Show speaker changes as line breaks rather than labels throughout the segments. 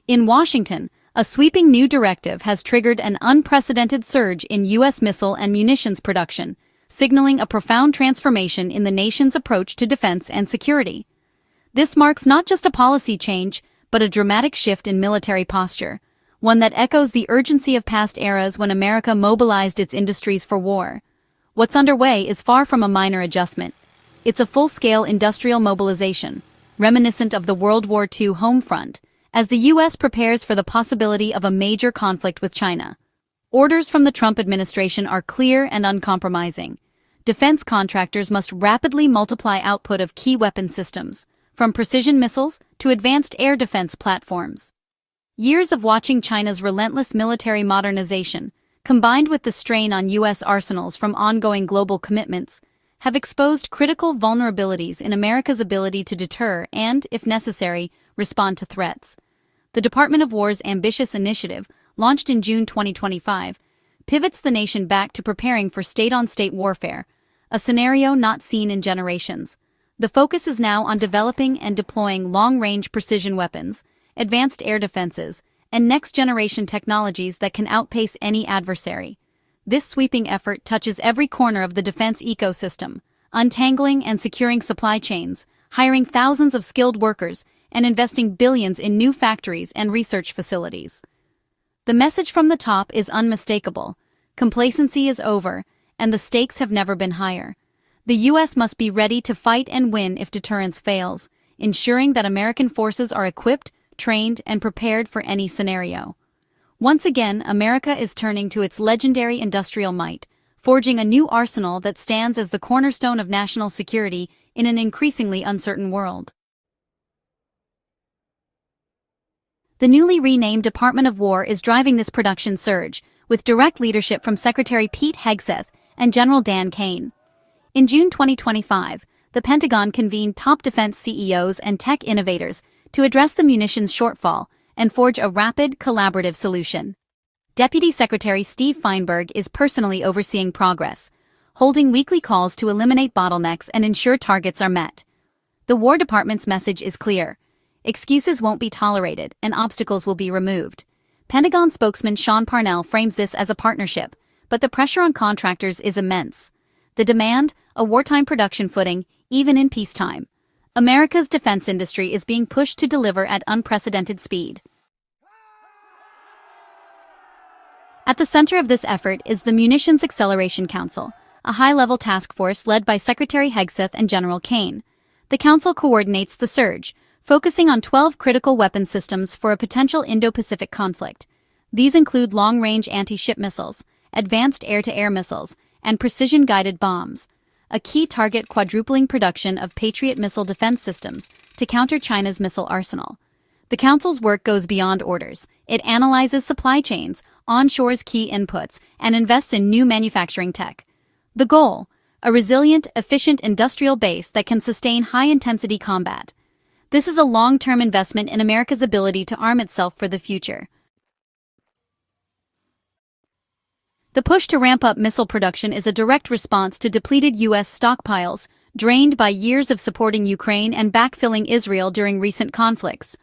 In Washington, a sweeping new directive has triggered an unprecedented surge in U.S. missile and munitions production, signaling a profound transformation in the nation's approach to defense and security. This marks not just a policy change, but a dramatic shift in military posture, one that echoes the urgency of past eras when America mobilized its industries for war. What's underway is far from a minor adjustment. It's a full-scale industrial mobilization, reminiscent of the World War II home front, as the U.S. prepares for the possibility of a major conflict with China. Orders from the Trump administration are clear and uncompromising. Defense contractors must rapidly multiply output of key weapon systems, from precision missiles to advanced air defense platforms. Years of watching China's relentless military modernization, combined with the strain on U.S. arsenals from ongoing global commitments, have exposed critical vulnerabilities in America's ability to deter and, if necessary, respond to threats. The Department of War's ambitious initiative, launched in June 2025, pivots the nation back to preparing for state-on-state warfare, a scenario not seen in generations. The focus is now on developing and deploying long-range precision weapons, advanced air defenses, and next-generation technologies that can outpace any adversary. This sweeping effort touches every corner of the defense ecosystem, untangling and securing supply chains, hiring thousands of skilled workers, and investing billions in new factories and research facilities. The message from the top is unmistakable. Complacency is over, and the stakes have never been higher. The U.S. must be ready to fight and win if deterrence fails, ensuring that American forces are equipped, trained, and prepared for any scenario. Once again, America is turning to its legendary industrial might, forging a new arsenal that stands as the cornerstone of national security in an increasingly uncertain world. The newly renamed Department of War is driving this production surge, with direct leadership from Secretary Pete Hegseth and General Dan Kane. In June 2025, the Pentagon convened top defense CEOs and tech innovators to address the munitions shortfall and forge a rapid, collaborative solution. Deputy Secretary Steve Feinberg is personally overseeing progress, holding weekly calls to eliminate bottlenecks and ensure targets are met. The War Department's message is clear. Excuses won't be tolerated, and obstacles will be removed. Pentagon spokesman Sean Parnell frames this as a partnership, but the pressure on contractors is immense. The demand, a wartime production footing, even in peacetime. America's defense industry is being pushed to deliver at unprecedented speed. At the center of this effort is the Munitions Acceleration Council, a high-level task force led by Secretary Hegseth and General Kane. The council coordinates the surge, focusing on 12 critical weapon systems for a potential Indo-Pacific conflict. These include long-range anti-ship missiles, advanced air-to-air missiles, and precision-guided bombs, a key target quadrupling production of Patriot missile defense systems to counter China's missile arsenal. The Council's work goes beyond orders. It analyzes supply chains, onshores key inputs, and invests in new manufacturing tech. The goal? A resilient, efficient industrial base that can sustain high-intensity combat. This is a long-term investment in America's ability to arm itself for the future. The push to ramp up missile production is a direct response to depleted U.S. stockpiles, drained by years of supporting Ukraine and backfilling Israel during recent conflicts.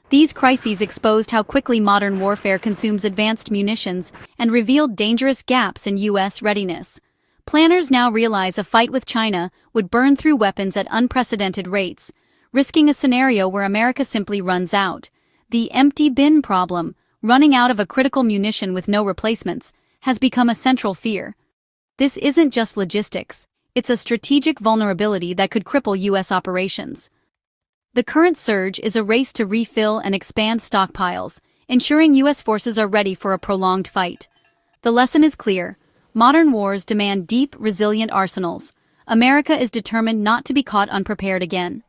These crises exposed how quickly modern warfare consumes advanced munitions and revealed dangerous gaps in U.S. readiness. Planners now realize a fight with China would burn through weapons at unprecedented rates, risking a scenario where America simply runs out. The empty bin problem, running out of a critical munition with no replacements, has become a central fear. This isn't just logistics, it's a strategic vulnerability that could cripple U.S. operations. The current surge is a race to refill and expand stockpiles, ensuring U.S. forces are ready for a prolonged fight. The lesson is clear. Modern wars demand deep, resilient arsenals. America is determined not to be caught unprepared again.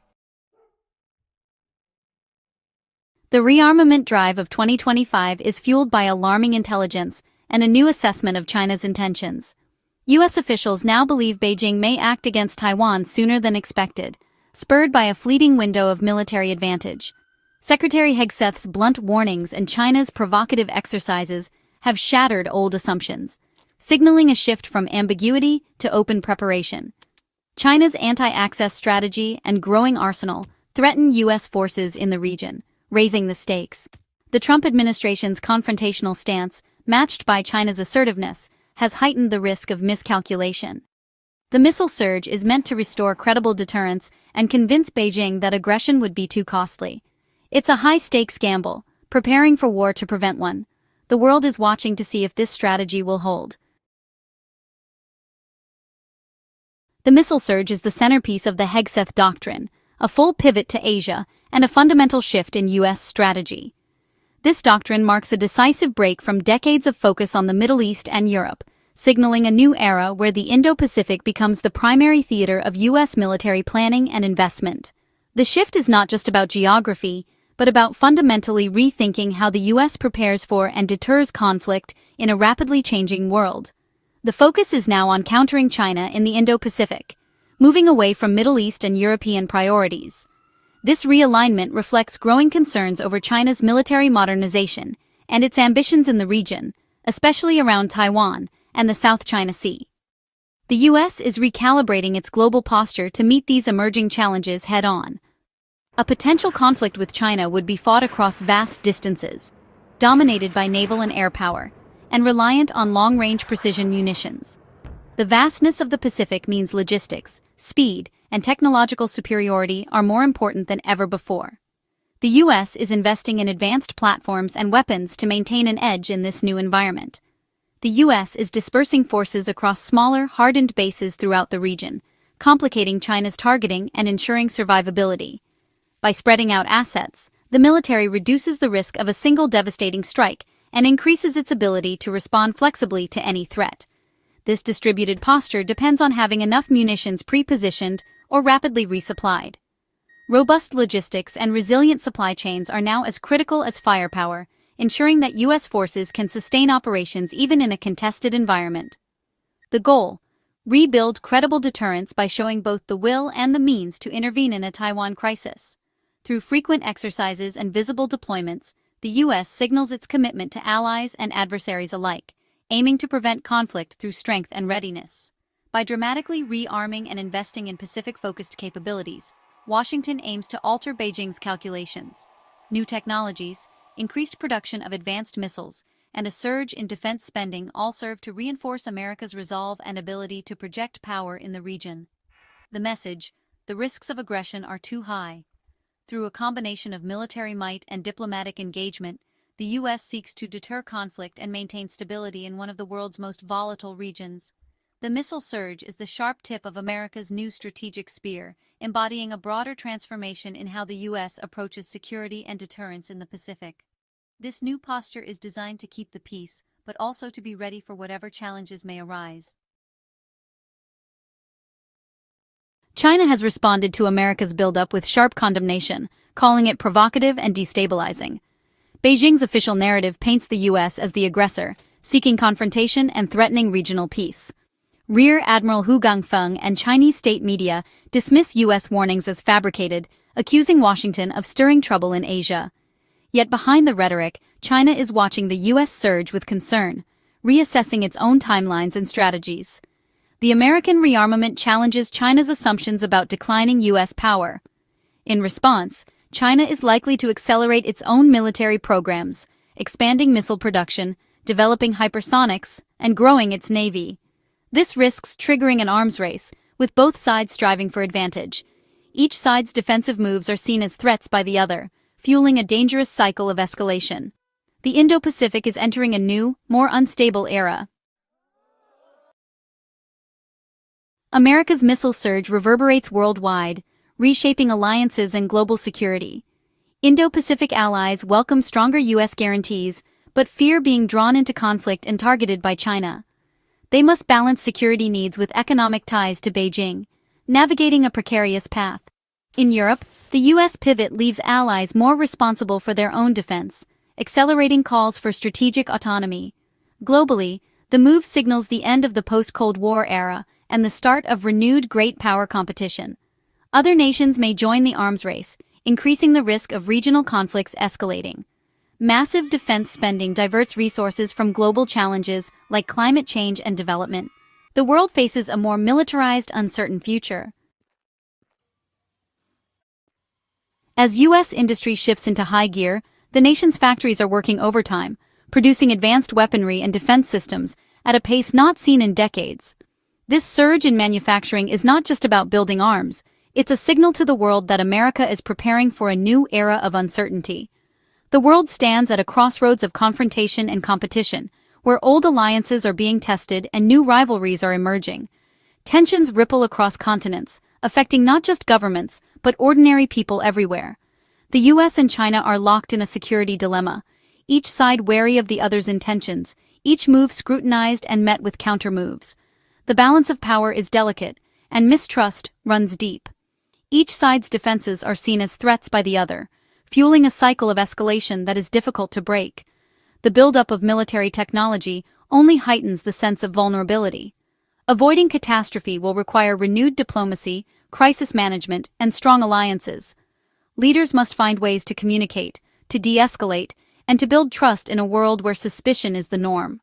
The rearmament drive of 2025 is fueled by alarming intelligence and a new assessment of China's intentions. U.S. officials now believe Beijing may act against Taiwan sooner than expected, spurred by a fleeting window of military advantage. Secretary Hegseth's blunt warnings and China's provocative exercises have shattered old assumptions, signaling a shift from ambiguity to open preparation. China's anti-access strategy and growing arsenal threaten U.S. forces in the region, raising the stakes. The Trump administration's confrontational stance, matched by China's assertiveness, has heightened the risk of miscalculation. The missile surge is meant to restore credible deterrence and convince Beijing that aggression would be too costly. It's a high-stakes gamble, preparing for war to prevent one. The world is watching to see if this strategy will hold. The missile surge is the centerpiece of the Hegseth Doctrine, a full pivot to Asia and a fundamental shift in U.S. strategy. This doctrine marks a decisive break from decades of focus on the Middle East and Europe, signaling a new era where the Indo-Pacific becomes the primary theater of U.S. military planning and investment. The shift is not just about geography, but about fundamentally rethinking how the U.S. prepares for and deters conflict in a rapidly changing world. The focus is now on countering China in the Indo-Pacific, moving away from Middle East and European priorities. This realignment reflects growing concerns over China's military modernization and its ambitions in the region, especially around Taiwan and the South China Sea. The U.S. is recalibrating its global posture to meet these emerging challenges head-on. A potential conflict with China would be fought across vast distances, dominated by naval and air power, and reliant on long-range precision munitions. The vastness of the Pacific means logistics, speed, and technological superiority are more important than ever before. The U.S. is investing in advanced platforms and weapons to maintain an edge in this new environment. The U.S. is dispersing forces across smaller, hardened bases throughout the region, complicating China's targeting and ensuring survivability. By spreading out assets, the military reduces the risk of a single devastating strike and increases its ability to respond flexibly to any threat. This distributed posture depends on having enough munitions pre-positioned or rapidly resupplied. Robust logistics and resilient supply chains are now as critical as firepower, ensuring that U.S. forces can sustain operations even in a contested environment. The goal: rebuild credible deterrence by showing both the will and the means to intervene in a Taiwan crisis. Through frequent exercises and visible deployments, the U.S. signals its commitment to allies and adversaries alike, aiming to prevent conflict through strength and readiness. By dramatically rearming and investing in Pacific-focused capabilities, Washington aims to alter Beijing's calculations. New technologies, increased production of advanced missiles, and a surge in defense spending all serve to reinforce America's resolve and ability to project power in the region. The message: the risks of aggression are too high. Through a combination of military might and diplomatic engagement, the U.S. seeks to deter conflict and maintain stability in one of the world's most volatile regions. The missile surge is the sharp tip of America's new strategic spear, embodying a broader transformation in how the U.S. approaches security and deterrence in the Pacific. This new posture is designed to keep the peace, but also to be ready for whatever challenges may arise. China has responded to America's buildup with sharp condemnation, calling it provocative and destabilizing. Beijing's official narrative paints the U.S. as the aggressor, seeking confrontation and threatening regional peace. Rear Admiral Hu Gangfeng and Chinese state media dismiss U.S. warnings as fabricated, accusing Washington of stirring trouble in Asia. Yet behind the rhetoric, China is watching the U.S. surge with concern, reassessing its own timelines and strategies. The American rearmament challenges China's assumptions about declining U.S. power. In response, China is likely to accelerate its own military programs, expanding missile production, developing hypersonics, and growing its navy. This risks triggering an arms race, with both sides striving for advantage. Each side's defensive moves are seen as threats by the other, fueling a dangerous cycle of escalation. The Indo-Pacific is entering a new, more unstable era. America's missile surge reverberates worldwide, reshaping alliances and global security. Indo-Pacific allies welcome stronger U.S. guarantees, but fear being drawn into conflict and targeted by China. They must balance security needs with economic ties to Beijing, navigating a precarious path. In Europe, the U.S. pivot leaves allies more responsible for their own defense, accelerating calls for strategic autonomy. Globally, the move signals the end of the post-Cold War era and the start of renewed great power competition. Other nations may join the arms race, increasing the risk of regional conflicts escalating. Massive defense spending diverts resources from global challenges like climate change and development. The world faces a more militarized, uncertain future. As U.S. industry shifts into high gear, The nation's factories are working overtime, producing advanced weaponry and defense systems at a pace not seen in decades. This surge in manufacturing is not just about building arms, it's a signal to the world that America is preparing for a new era of uncertainty. The world stands at a crossroads of confrontation and competition, where old alliances are being tested and new rivalries are emerging. Tensions ripple across continents, affecting not just governments, but ordinary people everywhere. The US and China are locked in a security dilemma, each side wary of the other's intentions, each move scrutinized and met with counter-moves. The balance of power is delicate, and mistrust runs deep. Each side's defenses are seen as threats by the other, fueling a cycle of escalation that is difficult to break. The buildup of military technology only heightens the sense of vulnerability. Avoiding catastrophe will require renewed diplomacy, crisis management, and strong alliances. Leaders must find ways to communicate, to de-escalate, and to build trust in a world where suspicion is the norm.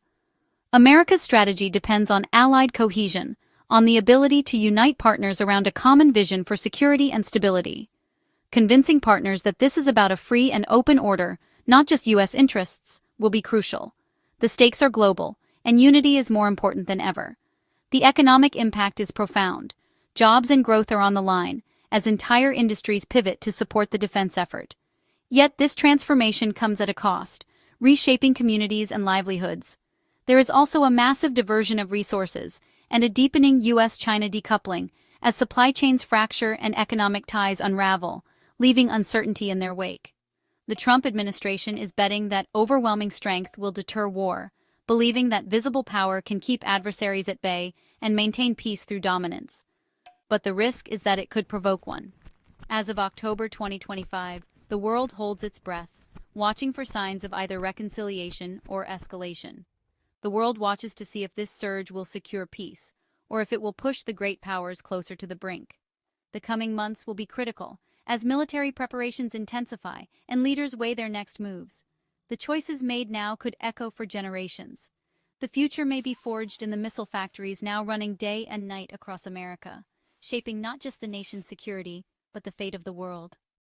America's strategy depends on allied cohesion, on the ability to unite partners around a common vision for security and stability. Convincing partners that this is about a free and open order, not just U.S. interests, will be crucial. The stakes are global, and unity is more important than ever. The economic impact is profound. Jobs and growth are on the line, as entire industries pivot to support the defense effort. Yet this transformation comes at a cost, reshaping communities and livelihoods. There is also a massive diversion of resources and a deepening U.S.-China decoupling as supply chains fracture and economic ties unravel, leaving uncertainty in their wake. The Trump administration is betting that overwhelming strength will deter war, believing that visible power can keep adversaries at bay and maintain peace through dominance. But the risk is that it could provoke one. As of October 2025, the world holds its breath, watching for signs of either reconciliation or escalation. The world watches to see if this surge will secure peace, or if it will push the great powers closer to the brink. The coming months will be critical, as military preparations intensify and leaders weigh their next moves. The choices made now could echo for generations. The future may be forged in the missile factories now running day and night across America, shaping not just the nation's security, but the fate of the world.